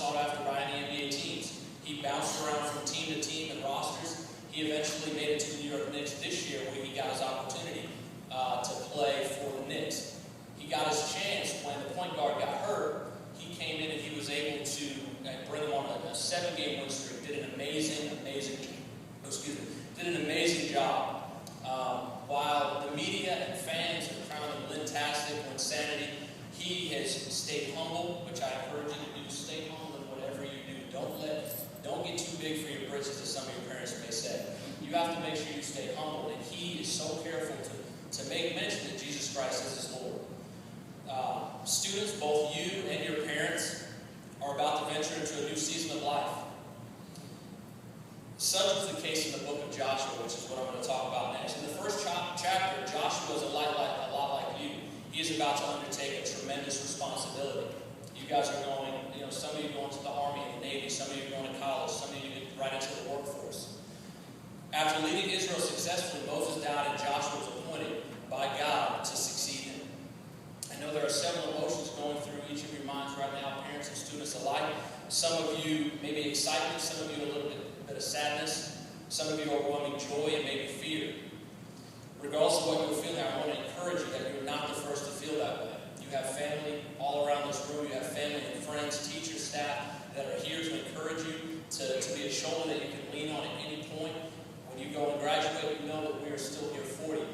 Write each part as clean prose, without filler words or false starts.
sought after by any NBA teams. He bounced around from team to team and rosters. He eventually made it to the New York Knicks this year, where he got his opportunity to play for the Knicks. He got his chance when the point guard got hurt. He came in and he was able to bring him on a 7-game win streak. Did an amazing job. While the media and fans are crowning him lintastic or insanity, he has stayed humble, which I encourage you to do. Stay humble in whatever you do. Don't get too big for your britches, as some of your parents may say. You have to make sure you stay humble, and he is so careful to make mention that Jesus Christ is his Lord. Students, both you and your parents are about to venture into a new season of life. Such was the case in the book of Joshua, which is what I'm going to talk about next. In the first chapter, Joshua is a lot like you. He is about to undertake a tremendous responsibility. You guys are going, some of you going to the Army and the Navy, some of you are going to college, some of you right into the workforce. After leading Israel successfully, Moses died and Joshua was appointed by God to succeed him. I know there are several emotions going through each of your minds right now, parents and students alike. Some of you maybe excitement, some of you a little bit of sadness, some of you overwhelming joy and maybe fear. Regardless of what you're feeling, I want to encourage you that you're not the first to feel that way. You have family all around this room. You have family and friends, teachers, staff that are here to encourage you, to be a shoulder that you can lean on at any point. When you go and graduate, you know that we are still here for you.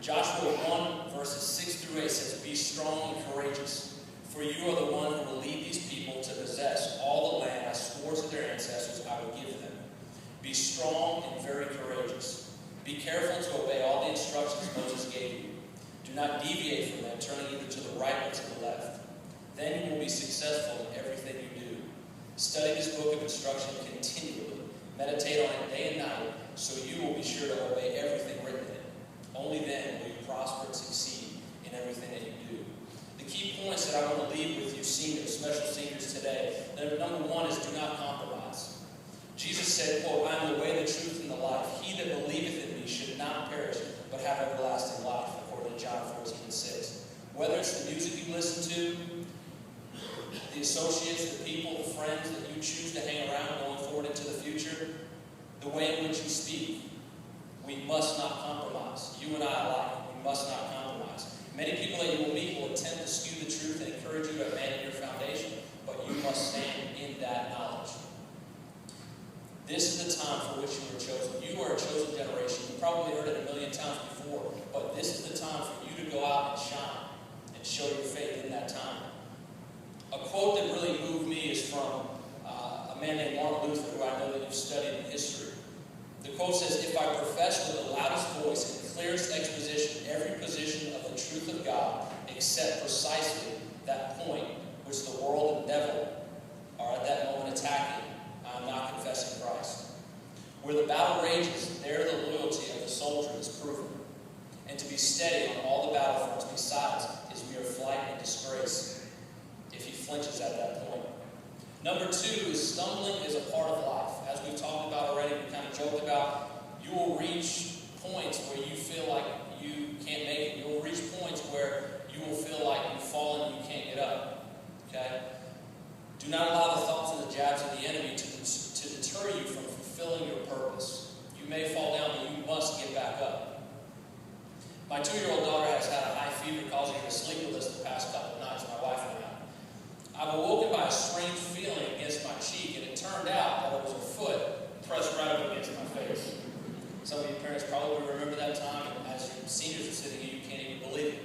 Joshua 1, verses 6 through 8 says, "Be strong and courageous, for you are the one who will lead these people to possess all the land I swore to their ancestors I would give them. Be strong and very courageous. Be careful to obey all the instructions Moses gave you. Do not deviate from them, turning either to the right or to the left. Then you will be successful in everything you do. Study this book of instruction continually. Meditate on it day and night, so you will be sure to obey everything written in it. Only then will you prosper and succeed in everything that you do." The key points that I want to leave with you, seniors, special seniors today, number one is do not compromise. Jesus said, quote, "I am the way, the truth, and the life. He that believeth in me should not perish, but have everlasting life," according to John 14:6. Whether it's the music you listen to, the associates, the people, the friends that you choose to hang around going forward into the future, the way in which you speak, we must not compromise. You and I alike, we must not compromise. Many people that you will meet will attempt to skew the truth and encourage you to abandon your foundation, but you must stand in that knowledge. This is the time for which you were chosen. You are a chosen generation. You probably heard it a million times before, but this is the time for you to go out and shine and show your faith in that time. A quote that really moved me is from a man named Martin Luther, who I know that you've studied in history. The quote says, "If I profess with the loudest voice and clearest exposition every position of the truth of God, except precisely that point which the world and devil are at that moment attacking, I am not confessing Christ. Where the battle rages, there the loyalty of the soldier is proven. And to be steady on all the battlefronts besides is mere flight and disgrace if he flinches at that point." Number two is stumbling is a part of life. As we've talked about already, we kind of joked about, you will reach points where you feel like you can't make it. You will reach points where you will feel like you've fallen and you can't get up. Okay? Do not allow the thoughts and the jabs of the enemy to deter you from fulfilling your purpose. You may fall down, but you must get back up. My 2-year-old daughter has had a high fever causing her to sleep with us the past couple of nights, my wife and I. I was awoken by a strange feeling against my cheek, and it turned out that it was a foot pressed right up against my face. Some of you parents probably remember that time, and as your seniors are sitting here, you can't even believe it.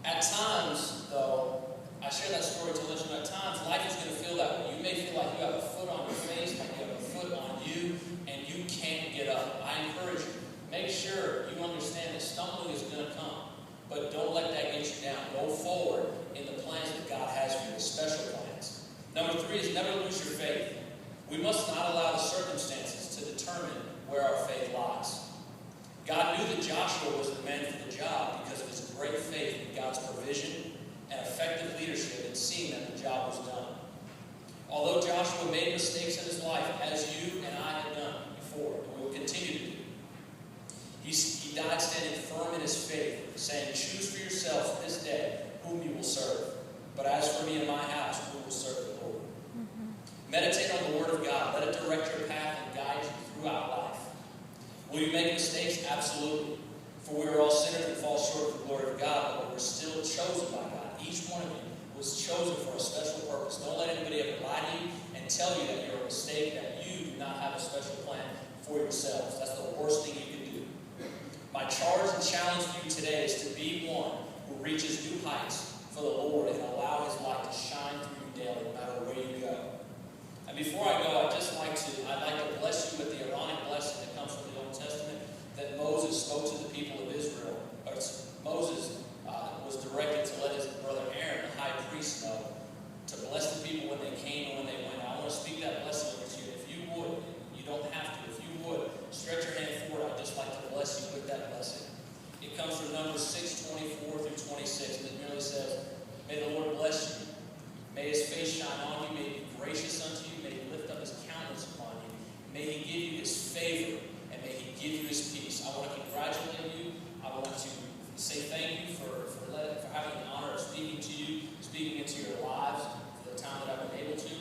At times, though, I share that story to let you know, at times, life is going to feel that way. You may feel like you have a foot on your face, like you have a foot on you, and you can't get up. I encourage you, make sure you understand that stumbling is going to come, but don't let that get you down. Go forward in the plans that God has for you, the special plans. Number three is never lose your faith. We must not allow the circumstances to determine where our faith lies. God knew that Joshua was the man for the job because of his great faith in God's provision and effective leadership in seeing that the job was done. Although Joshua made mistakes in his life, as you and I have done before, and will continue to do, he died standing firm in his faith, saying, "Choose for yourselves this day whom you will serve. But as for me and my house, we will serve the Lord." Meditate on the Word of God. Let it direct your path and guide you throughout life. Will you make mistakes? Absolutely. For we are all sinners and fall short of the glory of God, but we're still chosen by God. Each one of you was chosen for a special purpose. Don't let anybody ever lie to you and tell you that you're a mistake, that you do not have a special plan for yourselves. That's the worst thing you can do. My charge and challenge for you today is to be one who reaches new heights for the Lord and allow His light to shine through you daily, no matter where you go. And before I go, I'd like to bless you with the Aaronic blessing that comes from the Old Testament that Moses spoke to the people of Israel. Moses was directed to let his brother Aaron, the high priest, know to bless the people when they came and when they went. I want to speak that blessing over to you. If you would, you don't have to. If you would, stretch your hand forward. I'd just like to bless you with that blessing. It comes from Numbers 6:24 through 26, and it merely says, "May the Lord bless you. May His face shine on you. May He be gracious unto you. May He lift up His countenance upon you. May He give you His favor, and may He give you His peace." I want to congratulate you. I want to say thank you for having the honor of speaking to you, speaking into your lives for the time that I've been able to.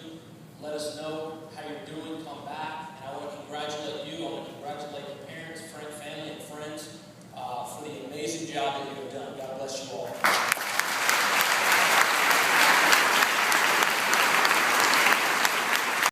Let us know how you're doing. Come back. And I want to congratulate you. I want to congratulate your parents, family, and friends for the amazing job that you have done. God bless you all.